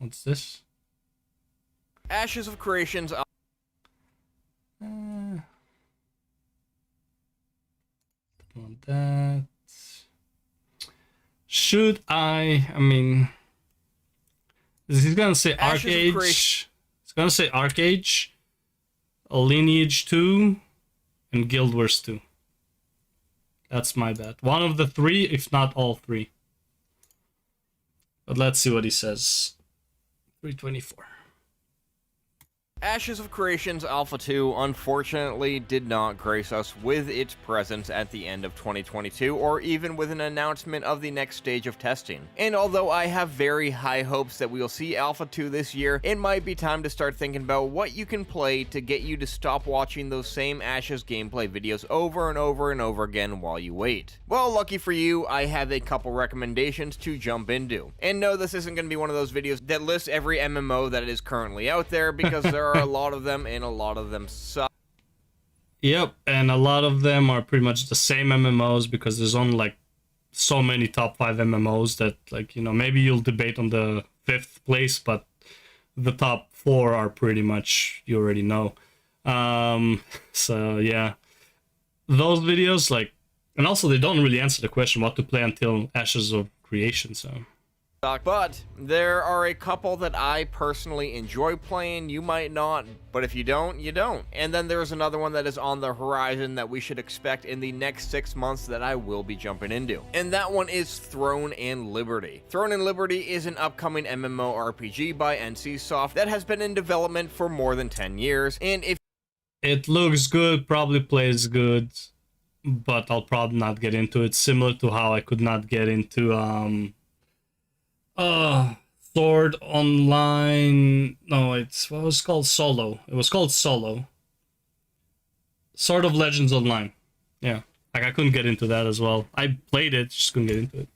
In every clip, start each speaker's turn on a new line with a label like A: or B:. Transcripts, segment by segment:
A: What's this?
B: Ashes of Creations.
A: Want that. Should I mean, he's gonna say Arcage. It's gonna say Arcage, a Lineage 2, and Guild Wars 2. That's my bet. One of the three, if not all three. But let's see what he says. 324.
B: Ashes of Creations Alpha 2 unfortunately did not grace us with its presence at the end of 2022 or even with an announcement of the next stage of testing. And although I have very high hopes that we will see Alpha 2 this year, it might be time to start thinking about what you can play to get you to stop watching those same Ashes gameplay videos over and over and over again while you wait. Well, lucky for you, I have a couple recommendations to jump into. And no, this isn't going to be one of those videos that lists every MMO that is currently out there, because there are a lot of them, and a lot of them suck.
A: Yep, and a lot of them are pretty much the same MMOs, because there's only like so many top 5 MMOs that, like, you know, maybe you'll debate on the 5th place, but the top 4 are pretty much, you already know. So yeah, those videos, like, and also they don't really answer the question what to play until Ashes of Creation, so.
B: But there are a couple that I personally enjoy playing. You might not, but if you don't, you don't. And then there's another one that is on the horizon that we should expect in the next 6 months that I will be jumping into. And that one is Throne and Liberty. Throne and Liberty is an upcoming mmoRPG by NCSoft that has been in development for more than 10 years. And if
A: it looks good, probably plays good, but I'll probably not get into it. Similar to how I could not get into Sword Online. No, what was it called? Solo. It was called Solo. Sword of Legends Online. Yeah, like I couldn't get into that as well. I played it, just couldn't get into it.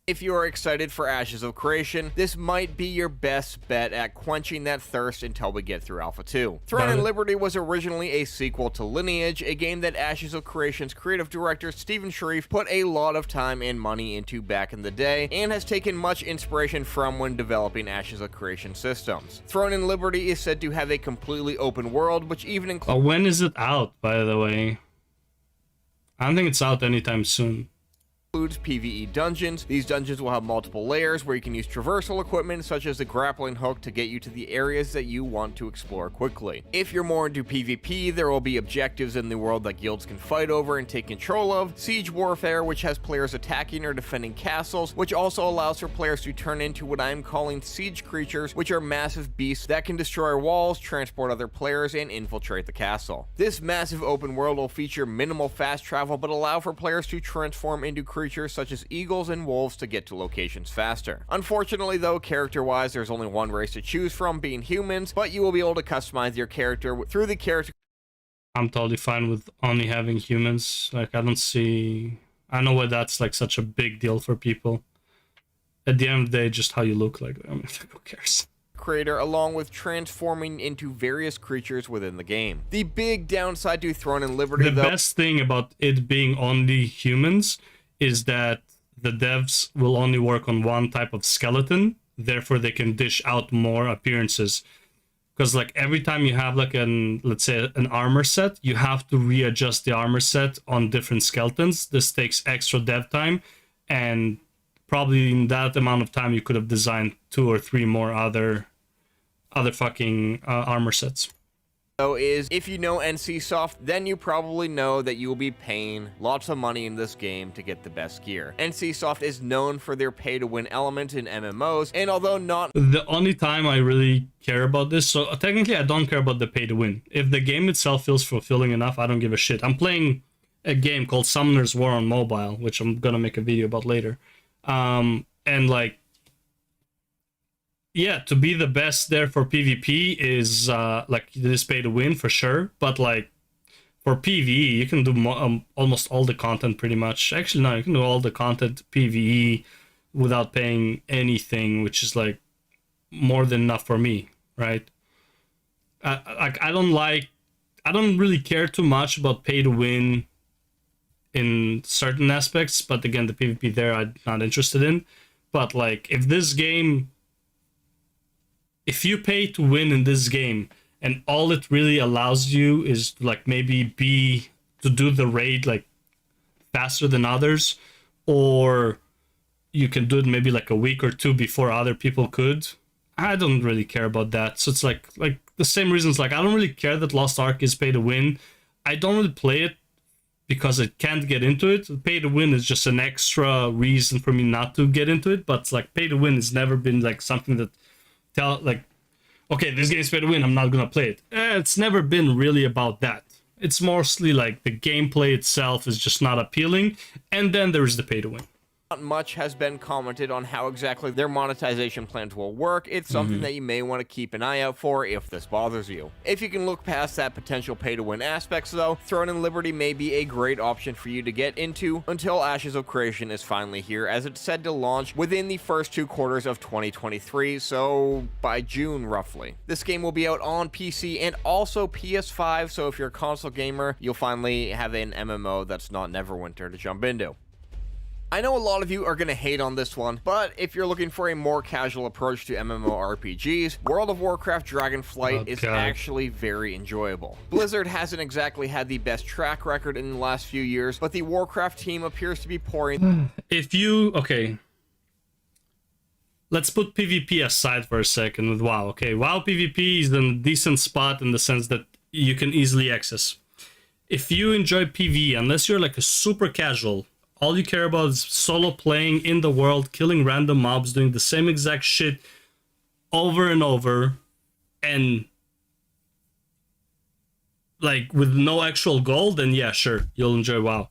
B: If you are excited for Ashes of Creation, this might be your best bet at quenching that thirst until we get through Alpha 2. Throne and Liberty was originally a sequel to Lineage, a game that Ashes of Creation's creative director Stephen Sharif put a lot of time and money into back in the day, and has taken much inspiration from when developing Ashes of Creation systems. Throne and Liberty is said to have a completely open world, which even includes...
A: when is it out, by the way? I don't think it's out anytime soon.
B: Includes PvE dungeons. These dungeons will have multiple layers where you can use traversal equipment such as the grappling hook to get you to the areas that you want to explore quickly. If you're more into PvP, there will be objectives in the world that guilds can fight over and take control of, siege warfare, which has players attacking or defending castles, which also allows for players to turn into what I'm calling siege creatures, which are massive beasts that can destroy walls, transport other players, and infiltrate the castle. This massive open world will feature minimal fast travel, but allow for players to transform into creatures such as eagles and wolves to get to locations faster. Unfortunately though, character-wise, there's only one race to choose from, being humans, but you will be able to customize your character through the character.
A: I'm totally fine with only having humans. Like, I know why that's like such a big deal for people. At the end of the day, just how you look, like, I mean, who cares?
B: Creator, along with transforming into various creatures within the game. The big downside to Throne and Liberty,
A: the best thing about it being only humans is that the devs will only work on one type of skeleton, therefore they can dish out more appearances. Because like every time you have like let's say an armor set, you have to readjust the armor set on different skeletons. This takes extra dev time, and probably in that amount of time you could have designed 2 or 3 more other fucking armor sets.
B: Is if you know NCSoft, then you probably know that you will be paying lots of money in this game to get the best gear. NCSoft is known for their pay-to-win element in MMOs, and although not
A: the only time I really care about this, so technically I don't care about the pay-to-win. If the game itself feels fulfilling enough, I don't give a shit. I'm playing a game called Summoner's War on mobile, which I'm gonna make a video about later. And like, yeah, to be the best there for PvP is like this pay to win for sure, but like for PvE you can do almost all the content pretty much. Actually no, you can do all the content PvE without paying anything, which is like more than enough for me, right? I don't really care too much about pay to win in certain aspects, but again, the PvP there I'm not interested in. But like, if this game if you pay to win in this game and all it really allows you is to like maybe to do the raid like faster than others, or you can do it maybe like a week or two before other people could, I don't really care about that. So it's like the same reasons, like I don't really care that Lost Ark is pay to win. I don't really play it because I can't get into it. Pay to win is just an extra reason for me not to get into it, but like pay to win has never been like something that okay, this game's pay to win, I'm not gonna play it. It's never been really about that. It's mostly like the gameplay itself is just not appealing, and then there's the pay to win.
B: Not much has been commented on how exactly their monetization plans will work. It's something that you may want to keep an eye out for if this bothers you. If you can look past that potential pay-to-win aspects though, Throne and Liberty may be a great option for you to get into until Ashes of Creation is finally here, as it's said to launch within the first 2 quarters of 2023, so by June roughly. This game will be out on PC and also PS5, so if you're a console gamer, you'll finally have an MMO that's not Neverwinter to jump into. I know a lot of you are going to hate on this one, but if you're looking for a more casual approach to mmoRPGs, World of Warcraft Dragonflight is actually very enjoyable. Blizzard hasn't exactly had the best track record in the last few years, but the Warcraft team appears to be pouring...
A: Okay. Let's put PvP aside for a second with WoW, okay? WoW PvP is in a decent spot in the sense that you can easily access. If you enjoy PvE, unless you're like a super casual, all you care about is solo playing in the world, killing random mobs, doing the same exact shit over and over, and like with no actual goal, then yeah, sure, you'll enjoy WoW.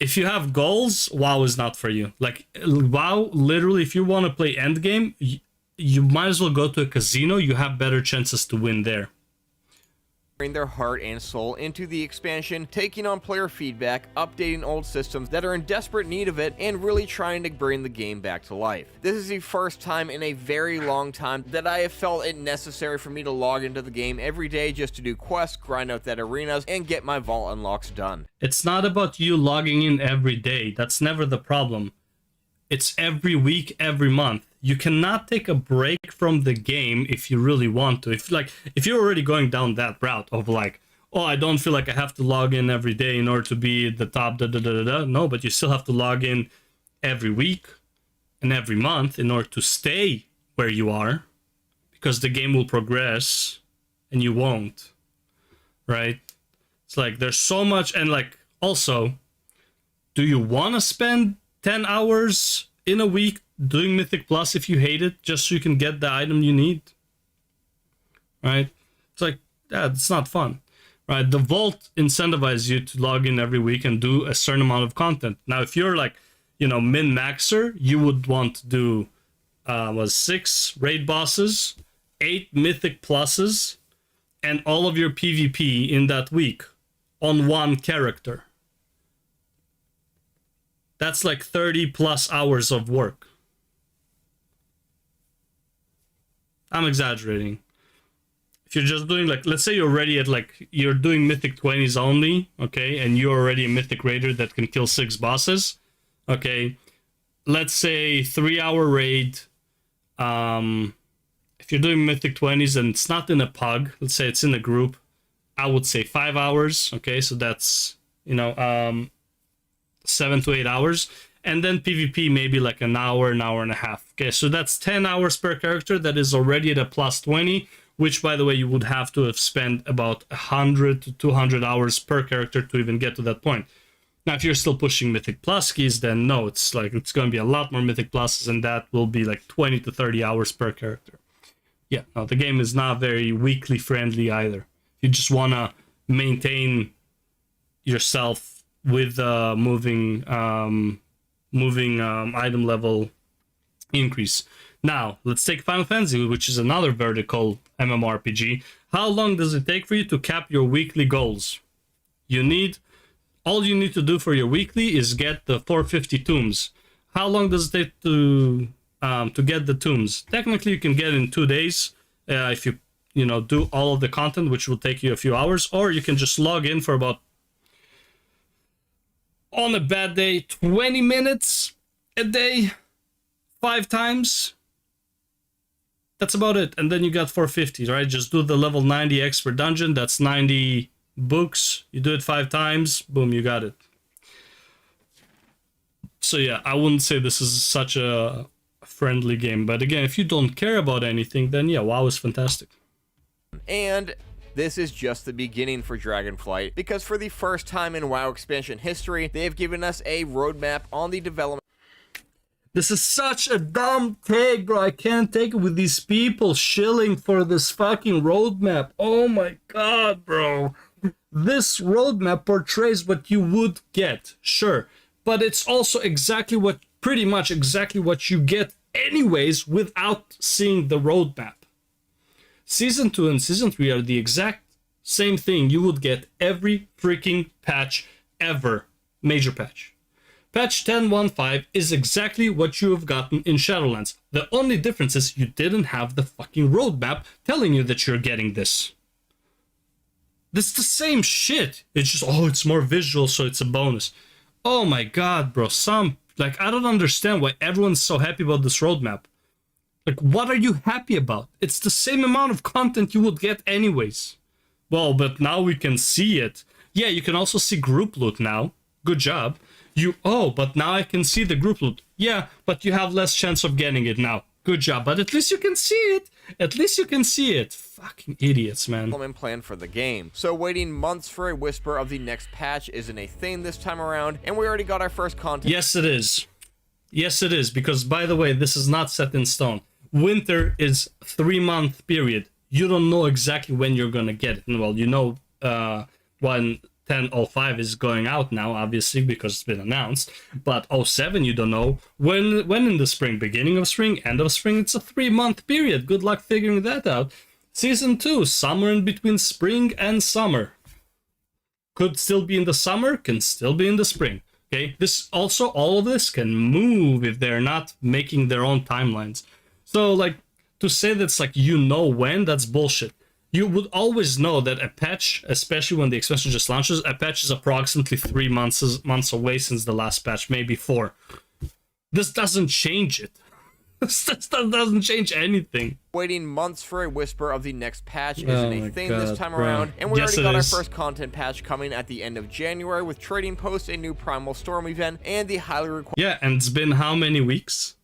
A: If you have goals, WoW is not for you. Like WoW, literally, if you want to play endgame, you might as well go to a casino. You have better chances to win there.
B: Their heart and soul into the expansion, taking on player feedback, updating old systems that are in desperate need of it, and really trying to bring the game back to life. This is the first time in a very long time that I have felt it necessary for me to log into the game every day just to do quests, grind out that arenas, and get my vault unlocks done.
A: It's not about you logging in every day. That's never the problem. It's every week, every month. You cannot take a break from the game if you really want to. If you're already going down that route of like, oh, I don't feel like I have to log in every day in order to be at the top, No, but you still have to log in every week and every month in order to stay where you are, because the game will progress and you won't, right? It's like there's so much, and like also, do you want to spend 10 hours in a week doing Mythic Plus if you hate it, just so you can get the item you need? Right? It's like, yeah, it's not fun. Right? The Vault incentivizes you to log in every week and do a certain amount of content. Now, if you're like, min-maxer, you would want to do 6 raid bosses, 8 Mythic Pluses, and all of your PvP in that week on one character. That's like 30 plus hours of work. I'm exaggerating. If you're just doing like, let's say you're already at like, you're doing Mythic 20s only, okay, and you're already a Mythic Raider that can kill 6 bosses, okay, let's say 3-hour raid. If you're doing Mythic 20s and it's not in a pug, let's say it's in a group, I would say 5 hours, okay, so that's, 7 to 8 hours, and then PvP maybe like an hour and a half. Okay, so that's 10 hours per character. That is already at a plus 20, which, by the way, you would have to have spent about 100 to 200 hours per character to even get to that point. Now, if you're still pushing Mythic Plus keys, then no, it's going to be a lot more Mythic Pluses, and that will be like 20 to 30 hours per character. Yeah, no, the game is not very weekly friendly either. You just want to maintain yourself with moving item level increase. Now, let's take Final Fantasy, which is another vertical MMORPG. How long does it take for you to cap your weekly goals? All you need to do for your weekly is get the 450 tombs. How long does it take to get the tombs? Technically, you can get it in 2 days if you do all of the content, which will take you a few hours, or you can just log in for about, on a bad day, 20 minutes a day, 5 times. That's about it. And then you got 450, right? Just do the level 90 expert dungeon. That's 90 books. You do it 5 times. Boom, you got it. So yeah, I wouldn't say this is such a friendly game. But again, if you don't care about anything, then yeah, WoW is fantastic.
B: And this is just the beginning for Dragonflight, because for the first time in WoW expansion history, they have given us a roadmap on the development.
A: This is such a dumb take, bro. I can't take it with these people shilling for this fucking roadmap. Oh my god, bro. This roadmap portrays what you would get, sure. But it's also pretty much exactly what you get anyways without seeing the roadmap. Season 2 and Season 3 are the exact same thing you would get every freaking patch ever. Major patch. Patch 10.1.5 is exactly what you have gotten in Shadowlands. The only difference is you didn't have the fucking roadmap telling you that you're getting this. This is the same shit. It's just, oh, it's more visual, so it's a bonus. Oh my god, bro. I don't understand why everyone's so happy about this roadmap. Like, what are you happy about? It's the same amount of content you would get anyways. Well, but now we can see it. Yeah, you can also see group loot now. Good job. But now I can see the group loot. Yeah, but you have less chance of getting it now. Good job, but at least you can see it. At least you can see it. Fucking idiots, man.
B: Plan for the game. So waiting months for a whisper of the next patch isn't a thing this time around, and we already got our first content.
A: Yes, it is. Yes, it is, because by the way, this is not set in stone. Winter is 3-month period. You don't know exactly when you're gonna get it. Well, you know when 10.05 is going out now, obviously, because it's been announced. But 07, you don't know when in the spring, beginning of spring, end of spring. It's a 3-month period. Good luck figuring that out. Season 2, summer in between spring and summer. Could still be in the summer, can still be in the spring. Okay, this also, all of this can move if they're not making their own timelines. So, like, to say that's like, you know when, that's bullshit. You would always know that a patch, especially when the expansion just launches, a patch is approximately 3 months away since the last patch, maybe 4. This doesn't change it. This doesn't change anything.
B: Waiting months for a whisper of the next patch isn't a thing this time around, and we
A: Yes,
B: already got our
A: is.
B: first content patch coming at the end of January with Trading Post, a new Primal Storm event, and the highly requested.
A: Yeah, and it's been how many weeks?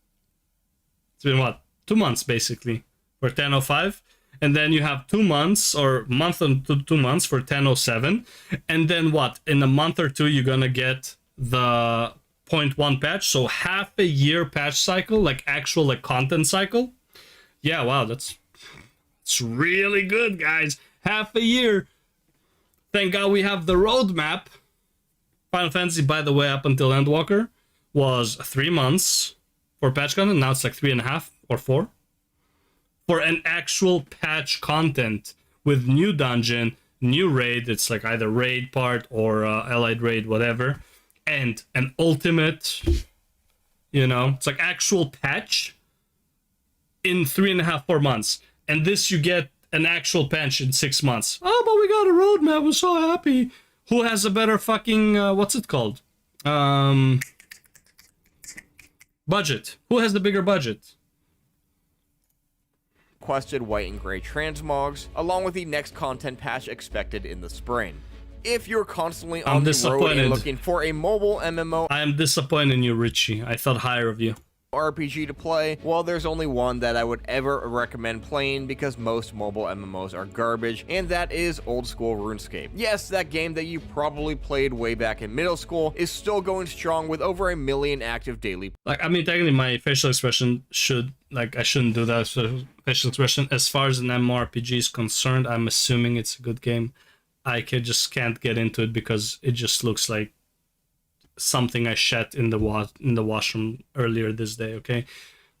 A: It's been what? 2 months, basically, for 10.05. And then you have 2 months, or month and 2 months for 10.07. And then what? In a month or two, you're gonna get the 0.1 patch. So half a year patch cycle, like actual like content cycle. Yeah, wow, it's really good, guys. Half a year. Thank God we have the roadmap. Final Fantasy, by the way, up until Endwalker, was 3 months for patch content. Now it's like 3.5 or 4. For an actual patch content with new dungeon, new raid, it's like either raid part or allied raid, whatever, and an ultimate, you know, it's like actual patch in 3.5, 4 months. And this you get an actual patch in 6 months. Oh, but we got a roadmap, we're so happy. Who has a better fucking, what's it called? Budget. Who has the bigger budget?
B: Requested white and gray transmogs, along with the next content patch expected in the spring. If you're constantly on the road and looking for a mobile MMO,
A: I am disappointed in you, Ritchie. I thought higher of you.
B: RPG to play, well, there's only one that I would ever recommend playing because most mobile MMOs are garbage, and that is old school RuneScape. Yes, that game that you probably played way back in middle school is still going strong with over 1 million active daily.
A: Like, I mean, technically my facial expression should, like, I shouldn't do that facial expression. As far as an mmoRPG is concerned, I'm assuming it's a good game. I just can't get into it because it just looks like something I shat in the washroom earlier this day, okay?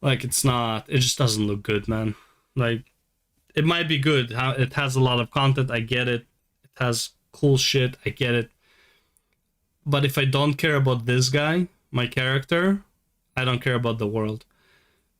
A: Like, it just doesn't look good, man. Like, it might be good. It has a lot of content, I get it. It has cool shit, I get it. But if I don't care about this guy, my character, I don't care about the world.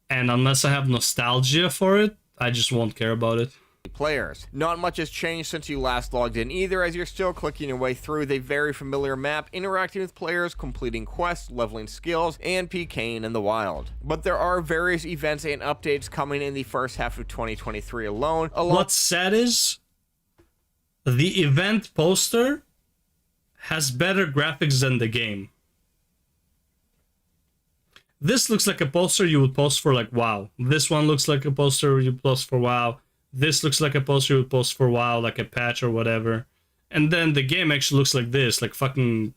A: And unless I have nostalgia for it, I just won't care about it.
B: players. Not much has changed since you last logged in either, as you're still clicking your way through the very familiar map, interacting with players, completing quests, leveling skills, and PKing in the wild. But there are various events and updates coming in the first half of 2023 alone.
A: What's sad is the event poster has better graphics than the game. This looks like a poster you would post for like WoW. This one looks like a poster you post for WoW. This looks like a poster you would post for WoW, like a patch or whatever. And then the game actually looks like this, like fucking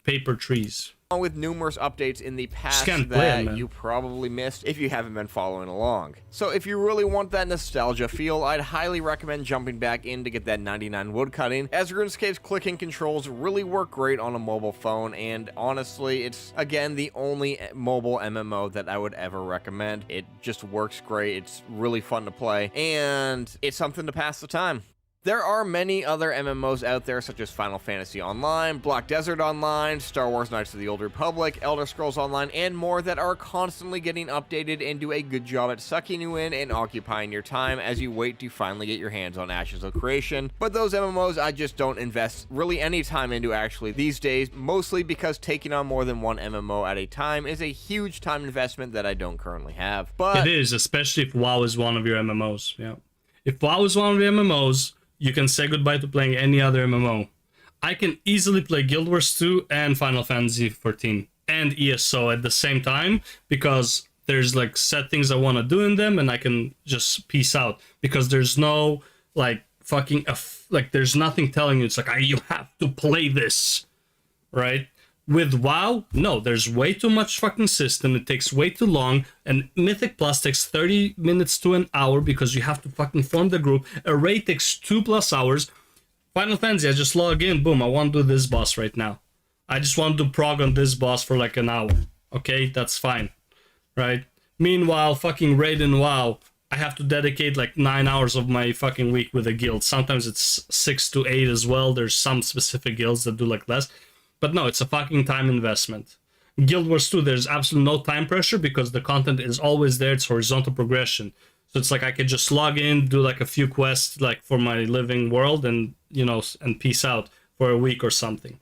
A: paper trees.
B: Along with numerous updates in the past
A: that
B: you probably missed if you haven't been following along. So if you really want that nostalgia feel, I'd highly recommend jumping back in to get that 99 woodcutting, as RuneScape's clicking controls really work great on a mobile phone, and honestly, it's, again, the only mobile MMO that I would ever recommend. It just works great, it's really fun to play, and it's something to pass the time. There are many other MMOs out there, such as Final Fantasy Online, Black Desert Online, Star Wars Knights of the Old Republic, Elder Scrolls Online, and more that are constantly getting updated and do a good job at sucking you in and occupying your time as you wait to finally get your hands on Ashes of Creation. But those MMOs I just don't invest really any time into actually these days, mostly because taking on more than one MMO at a time is a huge time investment that I don't currently have. But
A: it is, especially if WoW is one of your MMOs. Yeah, if WoW is one of your MMOs, you can say goodbye to playing any other MMO. I can easily play Guild Wars 2 and Final Fantasy 14 and ESO at the same time, because there's like set things I want to do in them and I can just peace out, because there's no like fucking like there's nothing telling you it's like you have to play this, right? With WoW, no, there's way too much fucking system, it takes way too long, and Mythic Plus takes 30 minutes to an hour because you have to fucking form the group. A raid takes 2+ hours. Final Fantasy, I just log in, boom, I want to do this boss right now. I just want to prog on this boss for like an hour. Okay, that's fine, right? Meanwhile, fucking raid in WoW, I have to dedicate like 9 hours of my fucking week with a guild. Sometimes it's 6 to 8 as well. There's some specific guilds that do like less. But no, it's a fucking time investment. Guild Wars 2, there's absolutely no time pressure because the content is always there. It's horizontal progression. So it's like I could just log in, do like a few quests like for my living world and, you know, and peace out for a week or something.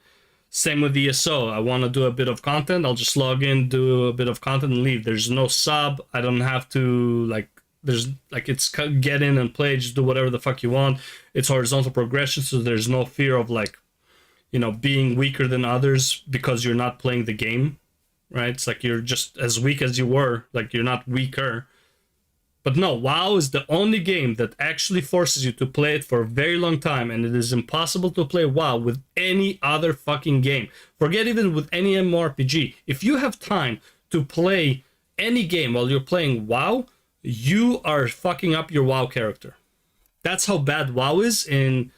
A: Same with ESO. I want to do a bit of content. I'll just log in, do a bit of content and leave. There's no sub. I don't have to like, there's like, it's get in and play, just do whatever the fuck you want. It's horizontal progression. So there's no fear of like, you know, being weaker than others because you're not playing the game, right? It's like you're just as weak as you were, like you're not weaker. But no, WoW is the only game that actually forces you to play it for a very long time, and it is impossible to play WoW with any other fucking game. Forget even with any mmoRPG. If you have time to play any game while you're playing WoW, you are fucking up your WoW character. That's how bad WoW is in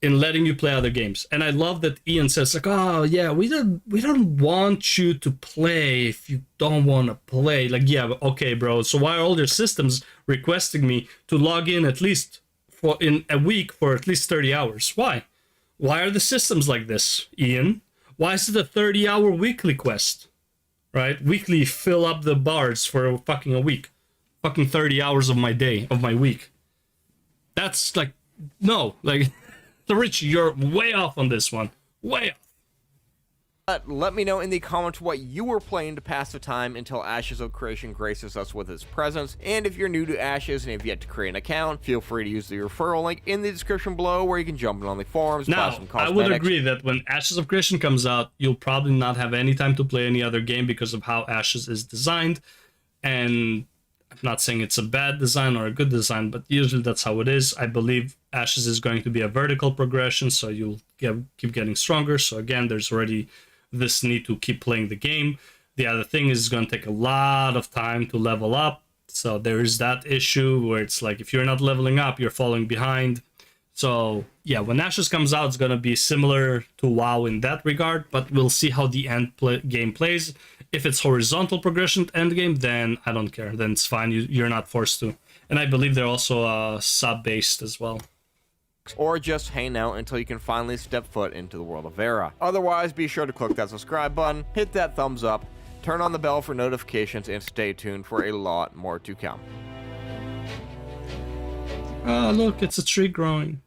A: letting you play other games. And I love that Ian says like, oh yeah, we don't want you to play if you don't want to play. Like, yeah, okay, bro. So why are all your systems requesting me to log in at least in a week for at least 30 hours? Why? Why are the systems like this, Ian? Why is it a 30-hour weekly quest? Right? Weekly fill up the bars for fucking a week. Fucking 30 hours of my day, of my week. That's like, no, like... So Ritchie, you're way off on this one. Way off.
B: Let me know in the comments what you were playing to pass the time until Ashes of Creation graces us with its presence. And if you're new to Ashes and have yet to create an account, feel free to use the referral link in the description below where you can jump in on the forums, buy some cosmetics.
A: I would agree that when Ashes of Creation comes out, you'll probably not have any time to play any other game because of how Ashes is designed. And I'm not saying it's a bad design or a good design, but usually that's how it is. I believe Ashes is going to be a vertical progression, so you'll keep getting stronger. So again, there's already this need to keep playing the game. The other thing is it's going to take a lot of time to level up. So there is that issue where it's like if you're not leveling up, you're falling behind. So yeah, when Ashes comes out, it's going to be similar to WoW in that regard, but we'll see how the game plays. If it's horizontal progression end game, then I don't care. Then it's fine. You're not forced to. And I believe they're also sub-based as well.
B: Or just hang out until you can finally step foot into the world of Vera. Otherwise, be sure to click that subscribe button, hit that thumbs up, turn on the bell for notifications, and stay tuned for a lot more to come.
A: Ah, look, it's a tree growing.